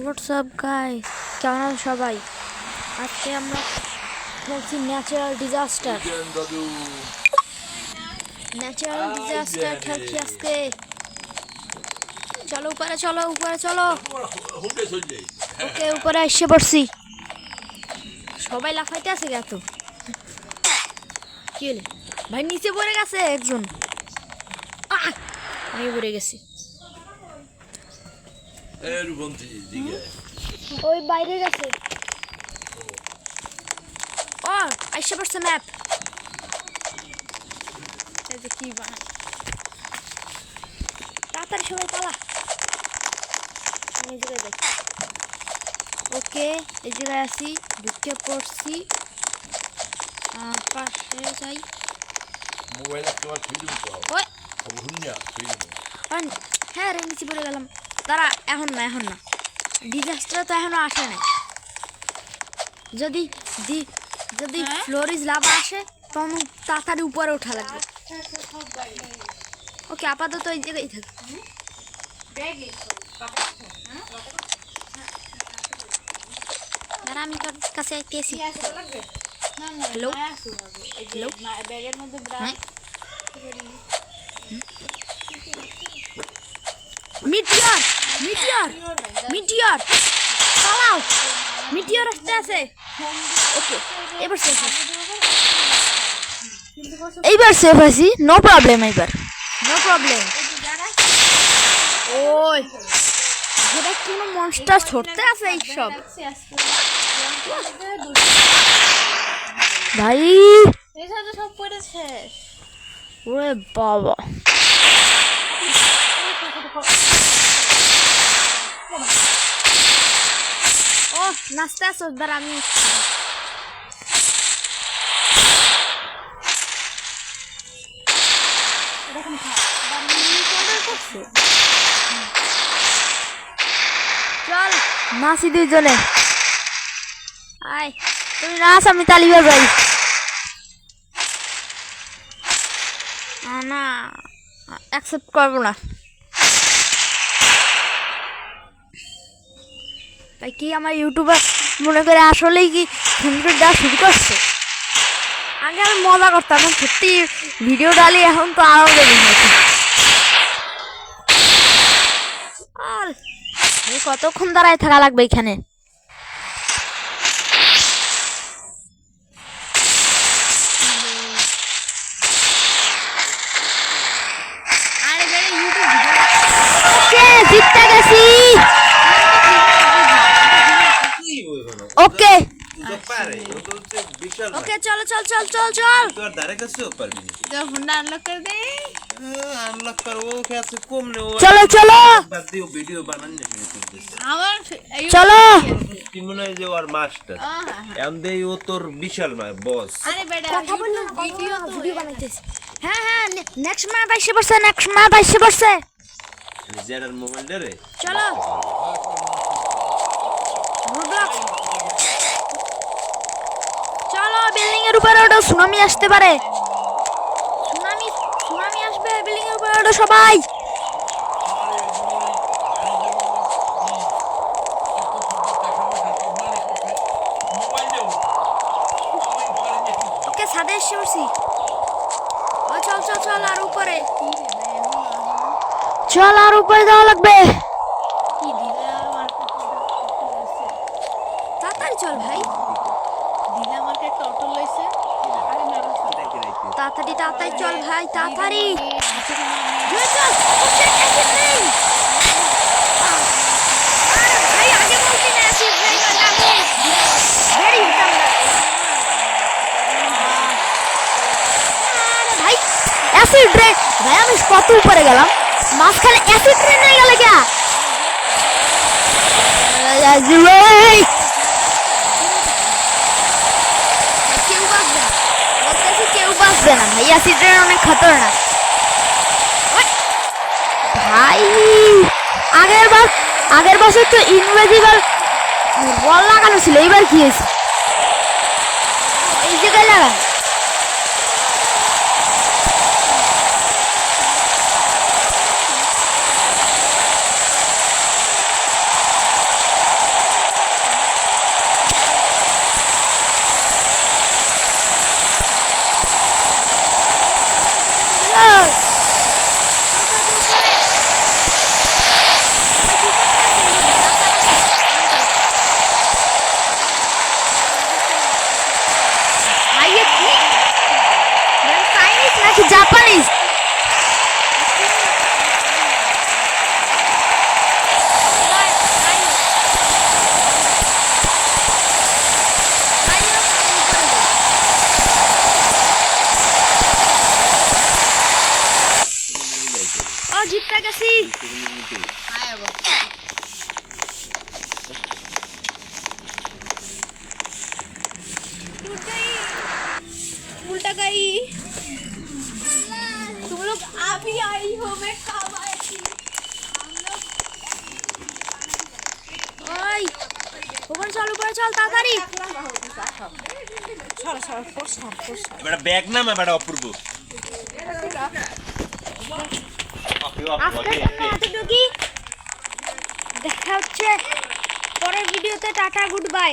WhatsApp guys, কেমন আছেন সবাই? আজকে আমরা খেলছি ন্যাচারাল ডিজাস্টার খেলছি আজকে। চলো উপরে চলো, উপরে চলো। ওকে, উপরে এসে পড়ছি। সবাই লাফাইতে আছে এত। কি হলে ভাই? নিচে পড়ে গেছে একজন। আমি পড়ে গেছি। ওই বাইরে গেছে। ও আইসা পড়ছে ম্যাপ। এই যে কি বানাই, তাড়াতাড়ি সবাই পালা। আমি এই জায়গায় দেখি। ওকে, এই জায়গায় আছি, ঢুকে পড়ছি। পাশে যাই। মোবাইল একবার ফিরে ওই হ্যাঁ হ্যাঁ রে, নিচে পড়ে গেলাম। তারা এখন না ডিজাস্টার তো এখনো আসে নাই। যদি যদি ফ্লোরিজ লাভা আসে তখন তাড়াতাড়ি উপরে ওঠা লাগবে। ওকে, আপাতত এই জায়গায় থাকি। দাঁড়া, আমি তোর কাছে আইতেছি। হ্যালো হ্যালো, মিটিয়র মিটিয়র মিটিয়র পালাও, মিটিয়র আসতে আছে। ওকে, এইবার সেফ আছি। নো প্রবলেম, এইবার নো প্রবলেম। ওই যেটা কোনো মনস্টার ছড়তে আছে এইসব। ভাই সব পড়েছে। ওরে বাবা, ও নাচতে আসো। দাঁড়া, আমি চল নাচি দুইজনে। আয় তুমি নাচ, আমি তালি বাজাই। না, অ্যাকসেপ্ট করবো না ভাই। কি আমার ইউটিউবার মনে করে আসলেই কি সুন্দর দেওয়া শুরু করছে? আগে আমি মজা করতাম, সত্যি ভিডিও ডালি, এখন তো আরো দেরি হয়েছে। আর কতক্ষণ দাঁড়ায় থাকা লাগবে এখানে? জিততে গেছি। ওকে ওকে, চলো চল চল চল চল। তোর ধারে কাছেও পারবি না। ফোনটা আনলক করে দে। আনলক কর, ও কাছে কম নে। চলো চলো, বাদ দিও, ভিডিও বানান না তুই। আমার চলো। কি মনে হয় যে ওর মাস্টার এম দেই, ও তোর বিশাল বস। আরে বেটা, কথা বল না, ভিডিও তো ভিডিও বানাইতেছি। হ্যাঁ হ্যাঁ, নেক্সট ম্যাচ আইসে পড়ছে, নেক্সট ম্যাচ আইসে পড়ছে। জেনার মোবাইল রে। চলো রোডব্লক্স, চলো বিল্ডিং এর উপরে ওঠো, সুনামি আসতে পারে। সুনামি আসবে, বিল্ডিং এর উপরে ওঠো সবাই। ওকে, ছাদে এসে পড়ছি। ও চল চল চল, আর উপরে চল, আর উপরে যাওয়া লাগবে। কি দিলা আমার তাড়াতাড়ি চল ভাই, দিলা আমাকে একটা অটো লইছে। আরে মেরো তাড়াতাড়ি তাড়াতাড়ি চল ভাই, তাড়াতাড়ি চল চল। ওকে, অ্যাসিড নেই। আরে ভাই, আগে বলতি না অ্যাসিড নেই, না আমি বেরি হতাম না। আরে ভাই, অ্যাসিড রে ভাই, আমি কত উপরে গেলাম, মাঝখানে অ্যাসিড রে নিয়ে গেলে কে? কেউ বাঁচবে না, বলতেছি কেউ বাঁচবে না ভাই, অ্যাসিড রে অনেক খতরনাক ভাই। আগের বছর তো ইনভিজিবল বল লাগানো ছিল, এবার কি হয়েছে? এই জায়গায় লাগান। উপরে চল তাড়াতাড়ি। এবারে ব্যাগ নাম এবারে অপূর্ব আজকের জন্য এতটুকুই। দেখা হচ্ছে পরের ভিডিওতে। Tata, good bye.